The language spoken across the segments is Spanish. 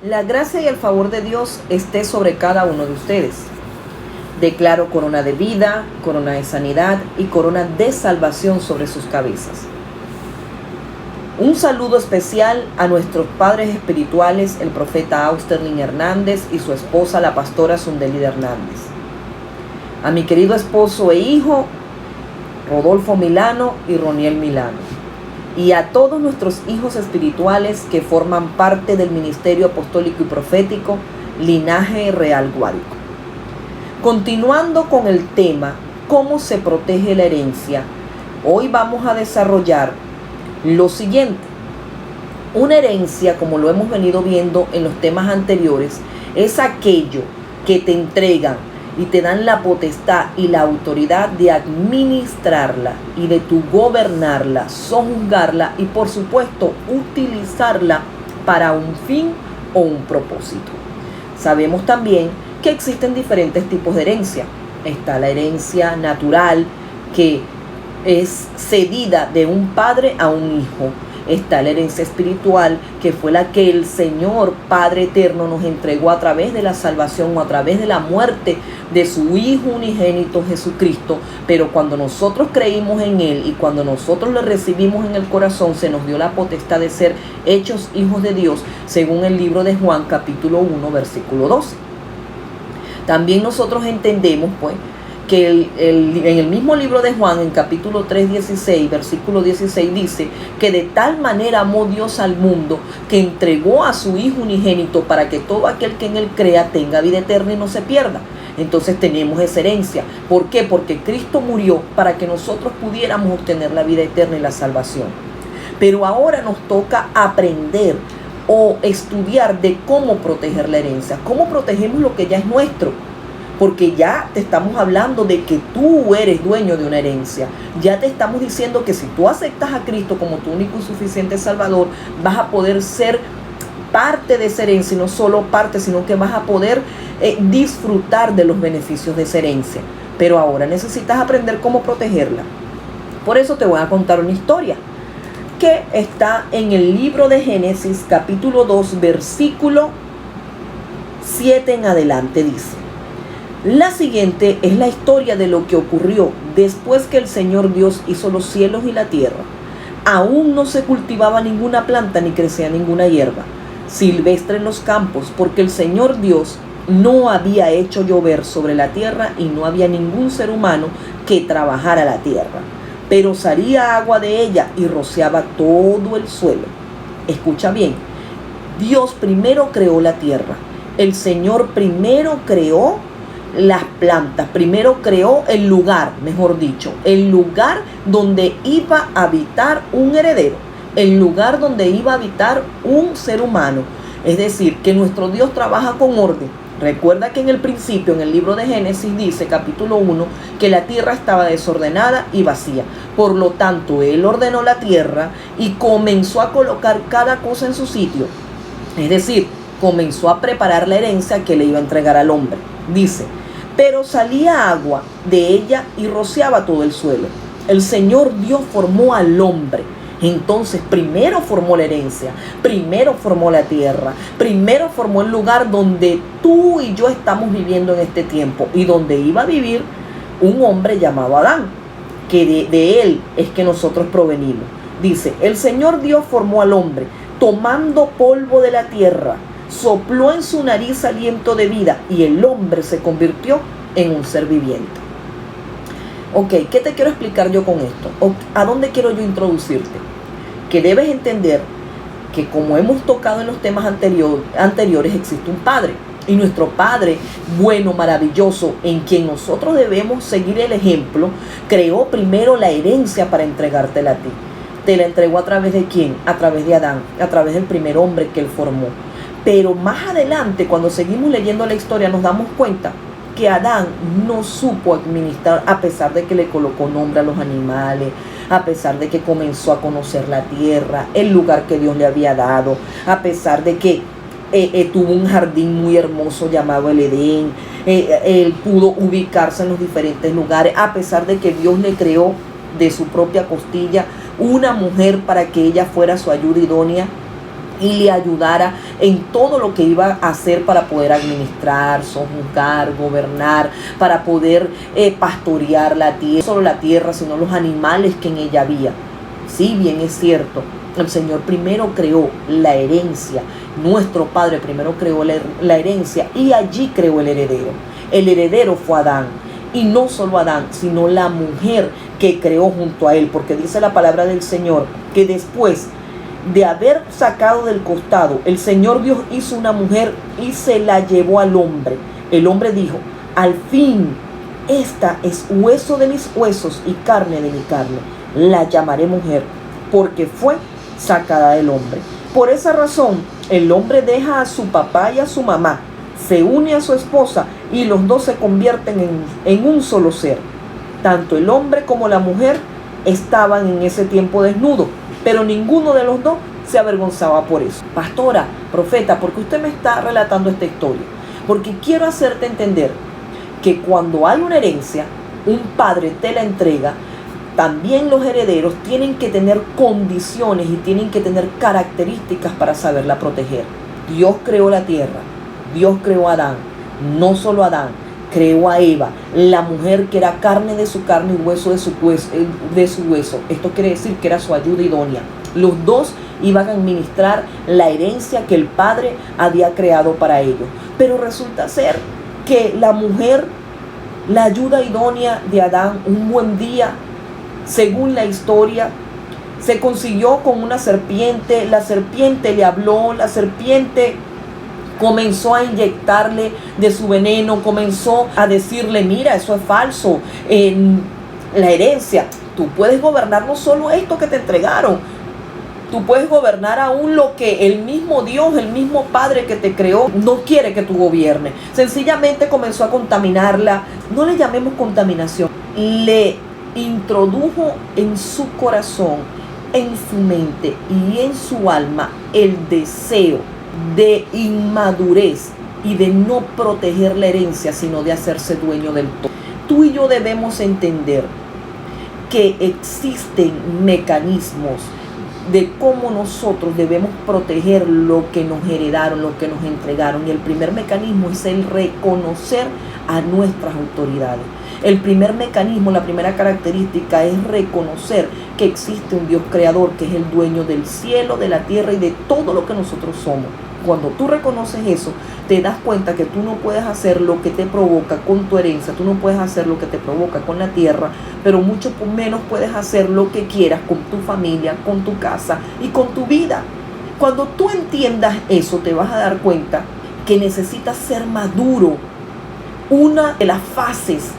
La gracia y el favor de Dios esté sobre cada uno de ustedes. Declaro corona de vida, corona de sanidad y corona de salvación sobre sus cabezas. Un saludo especial a nuestros padres espirituales, el profeta Austerlin Hernández y su esposa, la pastora Sundelida Hernández. A mi querido esposo e hijo, Rodolfo Milano y Roniel Milano. Y a todos nuestros hijos espirituales que forman parte del ministerio apostólico y profético Linaje Real Guárico. Continuando con el tema, ¿cómo se protege la herencia? Hoy vamos a desarrollar lo siguiente. Una herencia, como lo hemos venido viendo en los temas anteriores, es aquello que te entregan y te dan la potestad y la autoridad de administrarla y de tu gobernarla, sojuzgarla y por supuesto utilizarla para un fin o un propósito. Sabemos también que existen diferentes tipos de herencia. Está la herencia natural, que es cedida de un padre a un hijo. Está la herencia espiritual, que fue la que el Señor Padre Eterno nos entregó a través de la salvación o a través de la muerte de su Hijo unigénito Jesucristo. Pero cuando nosotros creímos en Él y cuando nosotros lo recibimos en el corazón, se nos dio la potestad de ser hechos hijos de Dios, según el libro de Juan, capítulo 1, versículo 12. También nosotros entendemos, pues, que en el mismo libro de Juan, en capítulo 3, 16, versículo 16, dice que de tal manera amó Dios al mundo que entregó a su Hijo unigénito para que todo aquel que en Él crea tenga vida eterna y no se pierda. Entonces tenemos esa herencia. ¿Por qué? Porque Cristo murió para que nosotros pudiéramos obtener la vida eterna y la salvación. Pero ahora nos toca aprender o estudiar de cómo proteger la herencia. ¿Cómo protegemos lo que ya es nuestro? Porque ya te estamos hablando de que tú eres dueño de una herencia. Ya te estamos diciendo que si tú aceptas a Cristo como tu único y suficiente Salvador, vas a poder ser parte de esa herencia, y no solo parte, sino que vas a poder disfrutar de los beneficios de esa herencia. Pero ahora necesitas aprender cómo protegerla. Por eso te voy a contar una historia que está en el libro de Génesis, capítulo 2, versículo 7 en adelante. Dice: la siguiente es la historia de lo que ocurrió después que el Señor Dios hizo los cielos y la tierra. Aún no se cultivaba ninguna planta ni crecía ninguna hierba silvestre en los campos, porque el Señor Dios no había hecho llover sobre la tierra y no había ningún ser humano que trabajara la tierra. Pero salía agua de ella y rociaba todo el suelo. Escucha bien, Dios primero creó la tierra. El Señor primero creó las plantas, primero creó el lugar, mejor dicho, el lugar donde iba a habitar un heredero, el lugar donde iba a habitar un ser humano. Es decir, que nuestro Dios trabaja con orden. Recuerda que en el principio, en el libro de Génesis, dice, capítulo 1, que la tierra estaba desordenada y vacía. Por lo tanto, Él ordenó la tierra y comenzó a colocar cada cosa en su sitio. Es decir, comenzó a preparar la herencia que le iba a entregar al hombre. Dice: pero salía agua de ella y rociaba todo el suelo. El Señor Dios formó al hombre. Entonces primero formó la herencia, primero formó la tierra, primero formó el lugar donde tú y yo estamos viviendo en este tiempo y donde iba a vivir un hombre llamado Adán, que de él es que nosotros provenimos. Dice: el Señor Dios formó al hombre tomando polvo de la tierra, sopló en su nariz aliento de vida y el hombre se convirtió en un ser viviente. Ok, ¿qué te quiero explicar yo con esto? ¿A dónde quiero yo introducirte? Que debes entender que, como hemos tocado en los temas anteriores, existe un Padre. Y nuestro Padre bueno, maravilloso, en quien nosotros debemos seguir el ejemplo, creó primero la herencia para entregártela a ti. Te la entregó a través de ¿quién? A través de Adán, a través del primer hombre que él formó. Pero más adelante, cuando seguimos leyendo la historia, nos damos cuenta que Adán no supo administrar, a pesar de que le colocó nombre a los animales, a pesar de que comenzó a conocer la tierra, el lugar que Dios le había dado, a pesar de que tuvo un jardín muy hermoso llamado el Edén, él pudo ubicarse en los diferentes lugares, a pesar de que Dios le creó de su propia costilla una mujer para que ella fuera su ayuda idónea. y le ayudara en todo lo que iba a hacer para poder administrar, sojuzgar, gobernar, para poder pastorear la tierra, no solo la tierra, sino los animales que en ella había. Sí, bien es cierto, el Señor primero creó la herencia, nuestro Padre primero creó la herencia y allí creó el heredero. El heredero fue Adán, y no solo Adán, sino la mujer que creó junto a él, porque dice la palabra del Señor que después de haber sacado del costado, el Señor Dios hizo una mujer y se la llevó al hombre. El hombre dijo: al fin, esta es hueso de mis huesos y carne de mi carne. La llamaré mujer, porque fue sacada del hombre. Por esa razón, el hombre deja a su papá y a su mamá, se une a su esposa y los dos se convierten en un solo ser. Tanto el hombre como la mujer estaban en ese tiempo desnudos, pero ninguno de los dos se avergonzaba por eso. Pastora, profeta, ¿por qué usted me está relatando esta historia? Porque quiero hacerte entender que cuando hay una herencia, un padre te la entrega, también los herederos tienen que tener condiciones y tienen que tener características para saberla proteger. Dios creó la tierra, Dios creó a Adán, no solo a Adán, creó a Eva, la mujer que era carne de su carne y hueso de su hueso. Esto quiere decir que era su ayuda idónea. Los dos iban a administrar la herencia que el Padre había creado para ellos. Pero resulta ser que la mujer, la ayuda idónea de Adán, un buen día, según la historia, se consiguió con una serpiente. La serpiente le habló, la serpiente comenzó a inyectarle de su veneno, comenzó a decirle: mira, eso es falso, en la herencia, tú puedes gobernar no solo esto que te entregaron, tú puedes gobernar aún lo que el mismo Dios, el mismo Padre que te creó, no quiere que tú gobiernes. Sencillamente comenzó a contaminarla. No le llamemos contaminación, le introdujo en su corazón, en su mente y en su alma el deseo de inmadurez y de no proteger la herencia, sino de hacerse dueño del todo. Tú y yo debemos entender que existen mecanismos de cómo nosotros debemos proteger lo que nos heredaron, lo que nos entregaron. Y el primer mecanismo es el reconocer a nuestras autoridades. El primer mecanismo, la primera característica es reconocer que existe un Dios creador, que es el dueño del cielo, de la tierra y de todo lo que nosotros somos. Cuando tú reconoces eso, te das cuenta que tú no puedes hacer lo que te provoca con tu herencia, tú no puedes hacer lo que te provoca con la tierra, pero mucho menos puedes hacer lo que quieras con tu familia, con tu casa y con tu vida. Cuando tú entiendas eso, te vas a dar cuenta que necesitas ser maduro. Una de las fases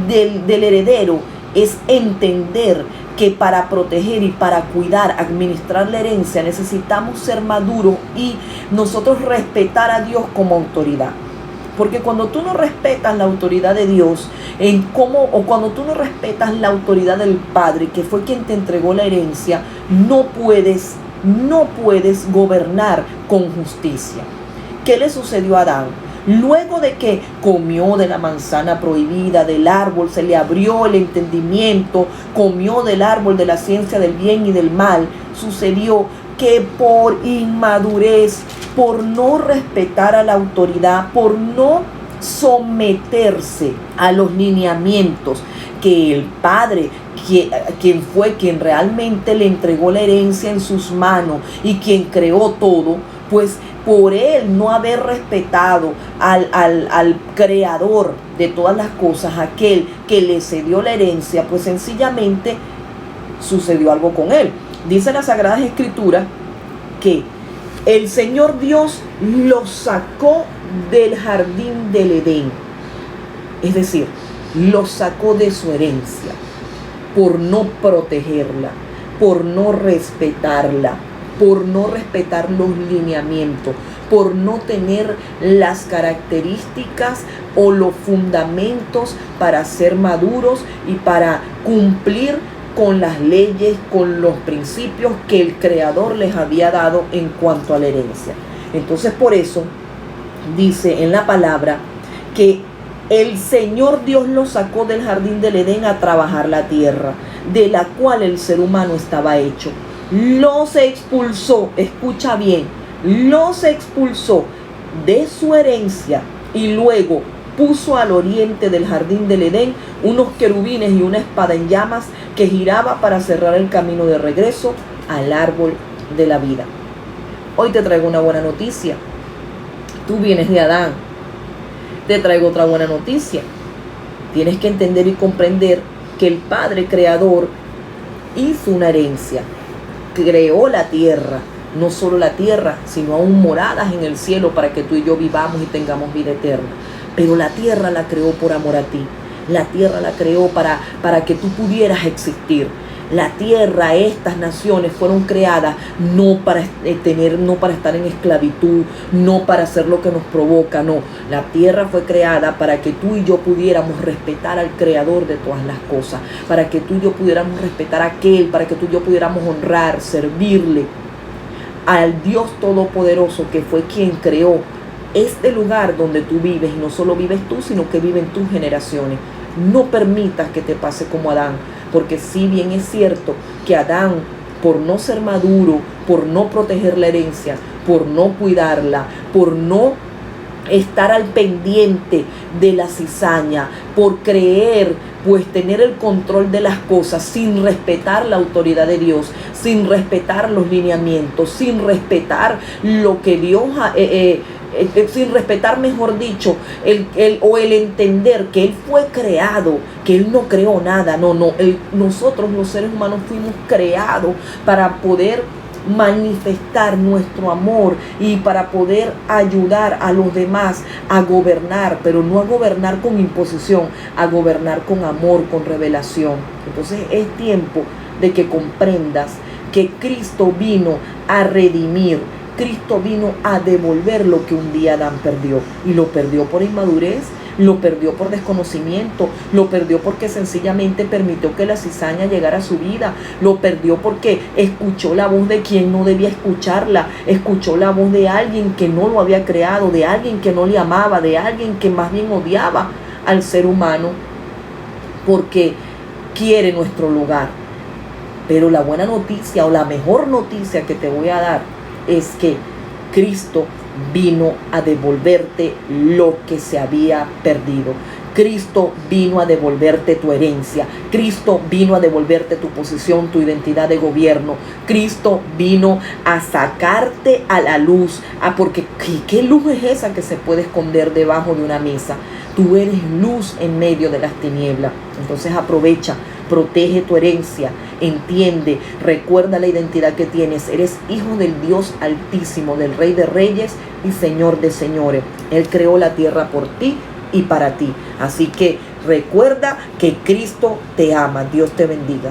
del heredero es entender que para proteger y para cuidar, administrar la herencia, necesitamos ser maduros y nosotros respetar a Dios como autoridad. Porque cuando tú no respetas la autoridad de Dios, cuando tú no respetas la autoridad del Padre, que fue quien te entregó la herencia, no puedes gobernar con justicia. ¿Qué le sucedió a Adán? Luego de que comió de la manzana prohibida, del árbol, se le abrió el entendimiento, comió del árbol de la ciencia del bien y del mal, sucedió que por inmadurez, por no respetar a la autoridad, por no someterse a los lineamientos que el Padre, quien fue quien realmente le entregó la herencia en sus manos y quien creó todo, pues por él no haber respetado al creador de todas las cosas, aquel que le cedió la herencia, pues sencillamente sucedió algo con él. Dice las Sagradas Escrituras que el Señor Dios lo sacó del jardín del Edén. Es decir, lo sacó de su herencia por no protegerla, por no respetarla, por no respetar los lineamientos, por no tener las características o los fundamentos para ser maduros y para cumplir con las leyes, con los principios que el Creador les había dado en cuanto a la herencia. Entonces, por eso dice en la palabra que el Señor Dios lo sacó del jardín del Edén a trabajar la tierra, de la cual el ser humano estaba hecho. los expulsó, escucha bien, los expulsó de su herencia y luego puso al oriente del jardín del Edén unos querubines y una espada en llamas que giraba para cerrar el camino de regreso al árbol de la vida. Hoy te traigo una buena noticia. Tú vienes de Adán. Te traigo otra buena noticia. Tienes que entender y comprender que el Padre Creador hizo una herencia. Creó la tierra. No solo la tierra, sino aún moradas en el cielo para que tú y yo vivamos y tengamos vida eterna. Pero la tierra la creó por amor a ti. La tierra la creó para que tú pudieras existir. La tierra, estas naciones fueron creadas no para estar en esclavitud, no para hacer lo que nos provoca, no. La tierra fue creada para que tú y yo pudiéramos respetar al Creador de todas las cosas, para que tú y yo pudiéramos respetar a aquel, para que tú y yo pudiéramos honrar, servirle al Dios Todopoderoso, que fue quien creó este lugar donde tú vives, y no solo vives tú, sino que viven tus generaciones. No permitas que te pase como Adán, porque si bien es cierto que Adán, por no ser maduro, por no proteger la herencia, por no cuidarla, por no estar al pendiente de la cizaña, por creer, pues tener el control de las cosas sin respetar la autoridad de Dios, sin respetar los lineamientos, sin respetar lo que Dios sin respetar, mejor dicho, el entender que Él fue creado, que Él no creó nada. Nosotros los seres humanos fuimos creados para poder manifestar nuestro amor y para poder ayudar a los demás a gobernar, pero no a gobernar con imposición, a gobernar con amor, con revelación. Entonces es tiempo de que comprendas que Cristo vino a redimir. Cristo vino a devolver lo que un día Adán perdió, y lo perdió por inmadurez, lo perdió por desconocimiento, lo perdió porque sencillamente permitió que la cizaña llegara a su vida, lo perdió porque escuchó la voz de quien no debía escucharla, escuchó la voz de alguien que no lo había creado, de alguien que no le amaba, de alguien que más bien odiaba al ser humano, porque quiere nuestro lugar. Pero la buena noticia, o la mejor noticia que te voy a dar, es que Cristo vino a devolverte lo que se había perdido. Cristo vino a devolverte tu herencia. Cristo vino a devolverte tu posición, tu identidad de gobierno. Cristo vino a sacarte a la luz. Porque ¿qué luz es esa que se puede esconder debajo de una mesa? Tú eres luz en medio de las tinieblas. Entonces aprovecha, protege tu herencia, entiende, recuerda la identidad que tienes. Eres hijo del Dios Altísimo, del Rey de Reyes y Señor de Señores. Él creó la tierra por ti y para ti. Así que recuerda que Cristo te ama. Dios te bendiga.